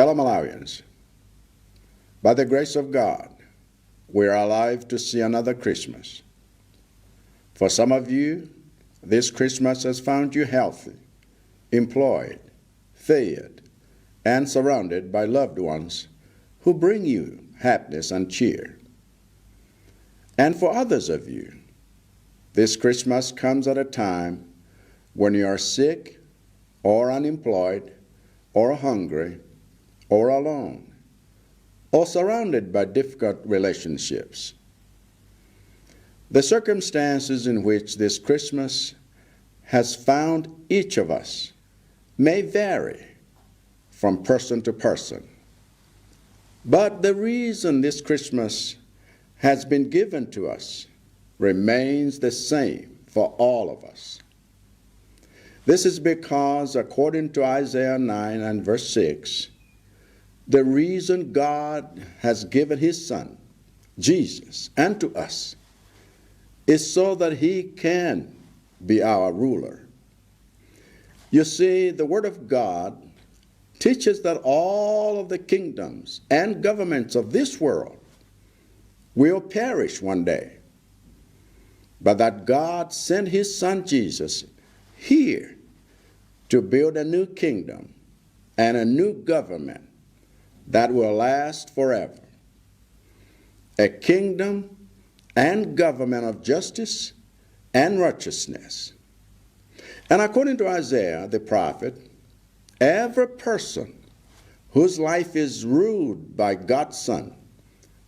Fellow Malawians, by the grace of God, we are alive to see another Christmas. For some of you, this Christmas has found you healthy, employed, fed, and surrounded by loved ones who bring you happiness and cheer. And for others of you, this Christmas comes at a time when you are sick or unemployed or hungry or alone or surrounded by difficult relationships. The circumstances in which this Christmas has found each of us may vary from person to person. But the reason this Christmas has been given to us remains the same for all of us. This is because, according to Isaiah 9 and verse 6, the reason God has given his Son, Jesus, unto us is so that he can be our ruler. You see, the Word of God teaches that all of the kingdoms and governments of this world will perish one day, but that God sent his Son Jesus here to build a new kingdom and a new government that will last forever. A kingdom and government of justice and righteousness. And according to Isaiah the prophet, every person whose life is ruled by God's Son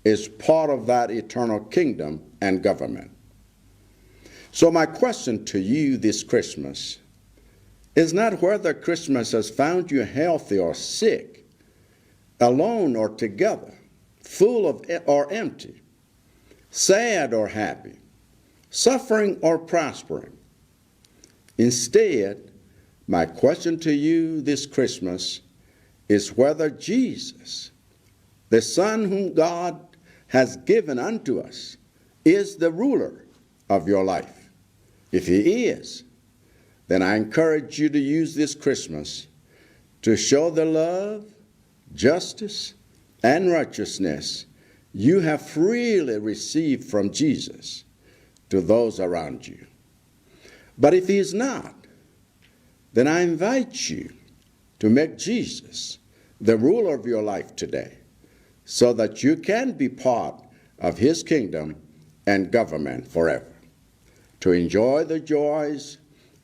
is part of that eternal kingdom and government. So my question to you this Christmas is not whether Christmas has found you healthy or sick, alone or together, full of or empty, sad or happy, suffering or prospering. Instead, my question to you this Christmas is whether Jesus, the Son whom God has given unto us, is the ruler of your life. If he is, then I encourage you to use this Christmas to show the love, justice, and righteousness you have freely received from Jesus to those around you. But if he is not, then I invite you to make Jesus the ruler of your life today so that you can be part of his kingdom and government forever, to enjoy the joys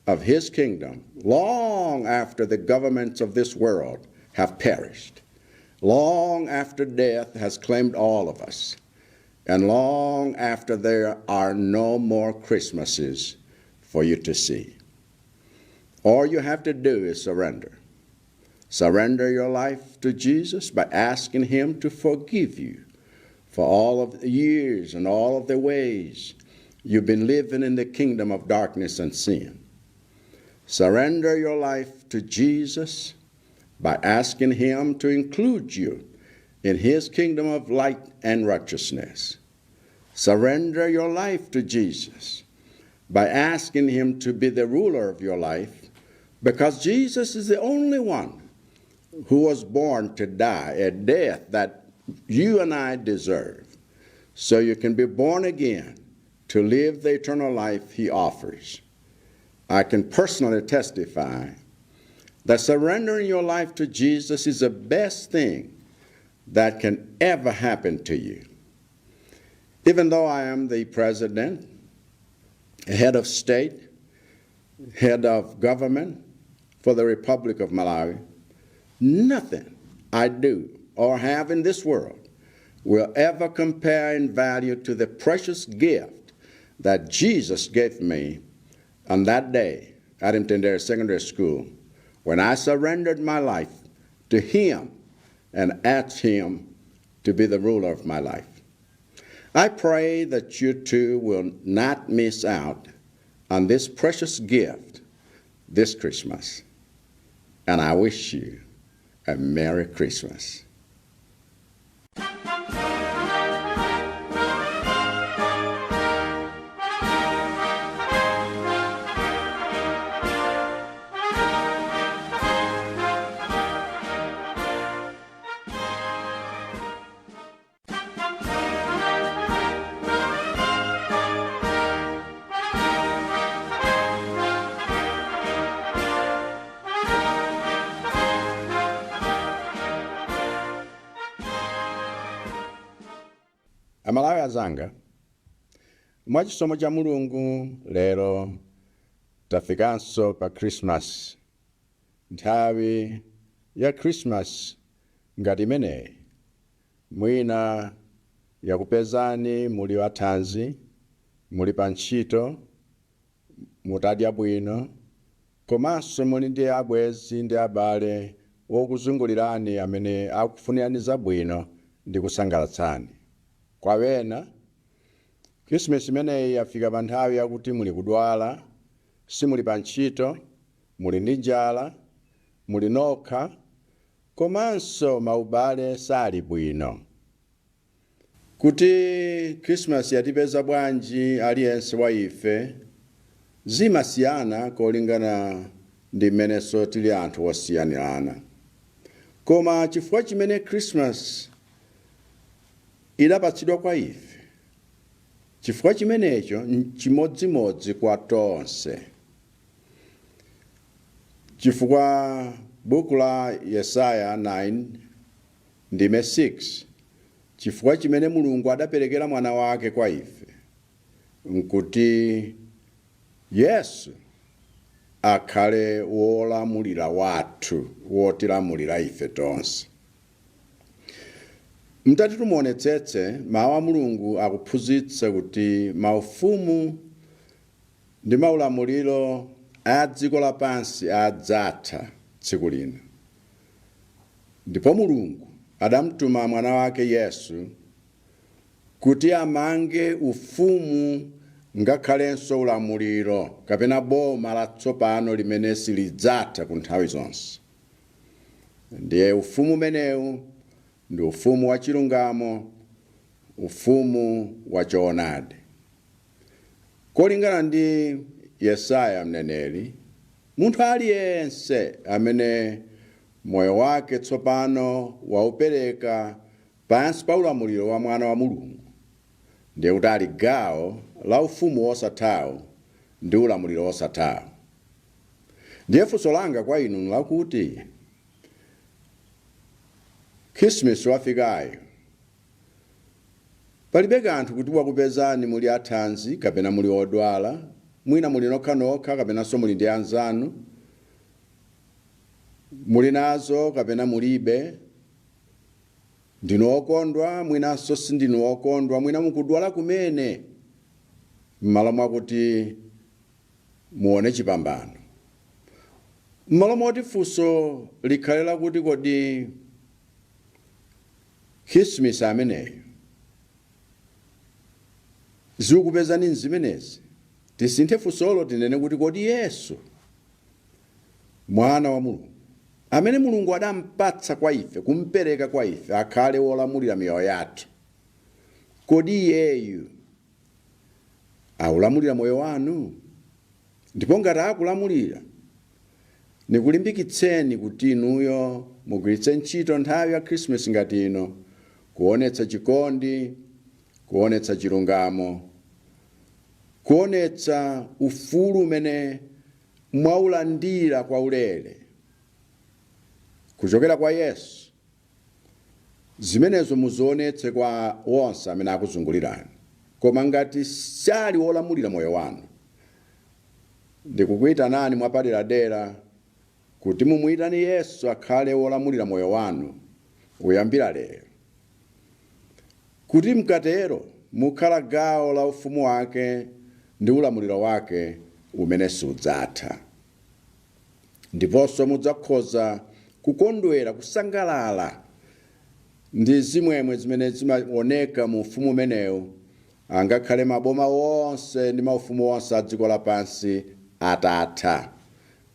of his kingdom long after the governments of this world have perished, long after death has claimed all of us, and long after there are no more Christmases for you to see. All you have to do is surrender. Surrender your life to Jesus by asking him to forgive you for all of the years and all of the ways you've been living in the kingdom of darkness and sin. Surrender your life to Jesus by asking him to include you in his kingdom of light and righteousness. Surrender your life to Jesus by asking him to be the ruler of your life, because Jesus is the only one who was born to die a death that you and I deserve, so you can be born again to live the eternal life he offers. I can personally testify that surrendering your life to Jesus is the best thing that can ever happen to you. Even though I am the president, head of state, head of government for the Republic of Malawi, nothing I do or have in this world will ever compare in value to the precious gift that Jesus gave me on that day at Mtendere Secondary School, when I surrendered my life to him and asked him to be the ruler of my life. I pray that you too will not miss out on this precious gift this Christmas. And I wish you a Merry Christmas. Amalawi azanga, mwachisomo cha Mulungu lero tafikanso pa Christmas. Nthawi ya Christmas ngati imeneyi mwina yakupezani muli wathanzi, muli pa ntchito, mutadya bwino, komanso muli ndi abwenzi ndi abale wokuzungulirani amene akufunirani zabwino ndi kusangalatsani. Kwa wena, Christmas imeneyi yafika pa nthawi yakuti muli kudwala, simuli pa ntchito, muli ndi njala, muli nokha, komanso maubale sali bwino. Kuti Christmas yatipeza bwanji aliyense wa ife, zimasiyana kolingana ndi mmenenso tili anthu osiyanirana. Koma chifukwa chimene Christmas idapatsidwa kwa ife, chifukwa chimenecho n'chimodzimodzi kwa tonse. Chifukwa buku la Yesaya 9 ndime 6, chifukwa chimene Mulungu adaperekera mwana wake kwa ife, nkuti Yesu akhale wolamulira wathu, wotilamulira ife tonse. Mtati tumuonetsetse, mawu a Mulungu akuphunzitsa kuti maufumu ndi maulamuliro a dziko lapansi adzatha tsiku lina. Ndipo Mulungu adamtuma mwana wake Yesu kuti amange ufumu ngakhalenso ulamuliro kapena boma latsopano limene silidzatha ku nthawi zonse. Ndiye ufumu umenewu ndi ufumu wa chilungamo, ufumu wa choonadi. Kolingana ndi Yesaya mneneri, munthu aliyense amene moyo wake tsopano waupereka pansi pa ulamuliro wa mwana wa Mulungu, ndiye kuti ali gawo la ufumu wosathawo ndi ulamuliro wosathawo. Ndiye funso langa kwa inu lakuti Christmas wafikayo, palibe kanthu kuti wakupezani muli athanzi kapena muli odwala, mwina muli nokha kapenanso muli ndi anzanu, muli nazo kapena mulibe, ndinu okondwa mwinanso sindinu okondwa, mwina mukudwala kumene, m'malo mwakuti muone chipambano. M'malo moti funso likhalela kuti kodi Christmas ameneyo zikupezani nzimenezi, tisinthe funsolo tinene kuti kodi Yesu, mwana wa Mulungu, amene Mulungu adampatsa kwa ife, kumpereka kwa ife akhale wolamulira miyoyo yathu, kodi iyeyu aulamulira moyo wanu? Ndipo ngati akulamulira, nikulimbikitseni kuti inuyo mugwiritse ntchito nthawi ya Christmas ngati ino kuonetsa chikondi, kuonetsa chilungamo, kuonetsa ufulu umene mwaulandira kwa ulere kuchokera kwa Yesu. Zimenezo muzionetse kwa wonse amene akuzungulirani. Koma ngati sali wolamulira moyo wanu, ndikukuyitanani mwapaderadera kuti mumuyitane Yesu akhale wolamulira moyo wanu kuyambira lero. Kuti mkatero mukhala gawo la ufumu wake ndi ulamuliro wake umene sudzatha. Ndiponso mudzakhoza kukondwera, kusangalala ndi zimwemwe zimene zimaoneka mu ufumu umenewu, angakhale maboma wonse ndi maufumu wonse a dziko lapansi atatha,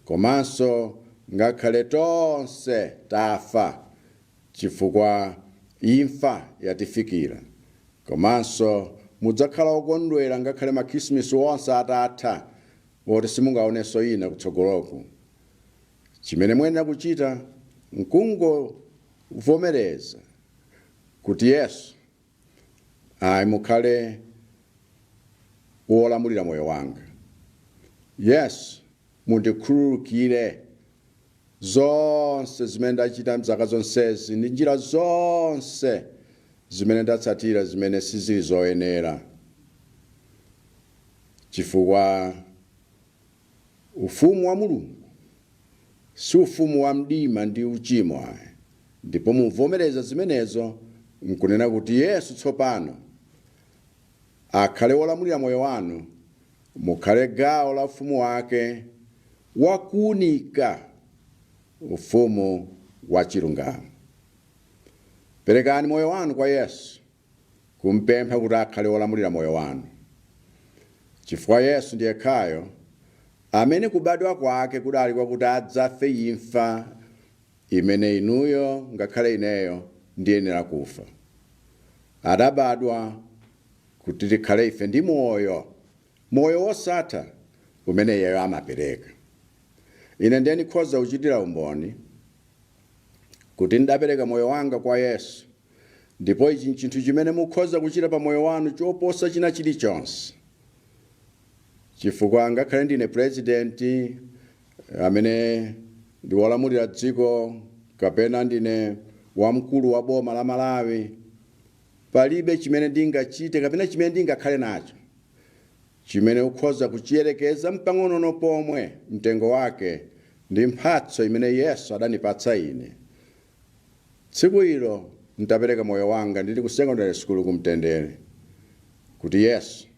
komanso ngakhale tonse tafa chifukwa imfa yatifikira. Komanso mudzakhala okondwera ngakhale makrisimasi wonse atatha, woti simungaonenso ina kutsogoloku. Chimene muyenera kuchita nkungovomereza kuti Yesu mukhale wolamulira moyo wanga. Yesu, mundikhululukire zonse zimene ndachita mzaka zonsezi ndi njira zonse zimene ndatsatira zimene sizili zoyenera, chifukwa ufumu wa Mulungu si ufumu wa mdima ndi uchimo ayi. Ndipo muvomereza zimenezo nkunena kuti Yesu tsopano akhale wolamulira moyo wanu, mukhale gawo la ufumu wake wakuunika, ufumu wa chilungamo. Perekani moyo wanu kwa Yesu, kumpempha kuti akhale wolamulira moyo wanu, chifukwa Yesu ndiye khayo amene kubadwa kwake kudali kwakuti adzafe imfa imene inuyo ngakhale ineyo ndiyenera kufa. Adabadwa kuti tikhale ife ndi moyo wosatha umene iyeyo amapereka. Ine ndiye ndikhoza kuchitira umboni kuti ndapereka moyo wanga kwa Yesu, ndipo ichi nchinthu chimene mukhoza kuchita pa moyo wanu choposa china chilichonse. Chifukwa ngakhale ndine president amene ndi wolamulira dziko, kapena ndine wamkulu wa boma la Malawi, palibe chimene ndingachite kapena chimene ndingakhale nacho chimene ukhoza kuchiyerekeza mpang'ono pomwe mtengo wake ndi mphatso imene Yesu adanipatsa ine. Tsiku ilo ndapereka moyo wanga ndili ku secondary school kumtendere, kuti Yesu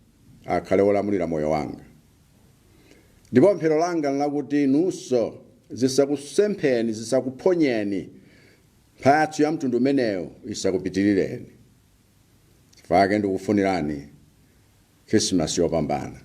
akhale wolamulira moyo wanga. Ndipo mphero langa lakuti nunso zisakusempheni, zisakuphonyeni, mphatso ya mtundu umenewo isakupitirireni. Chifukwa ndikufunirani Christmas yopambana.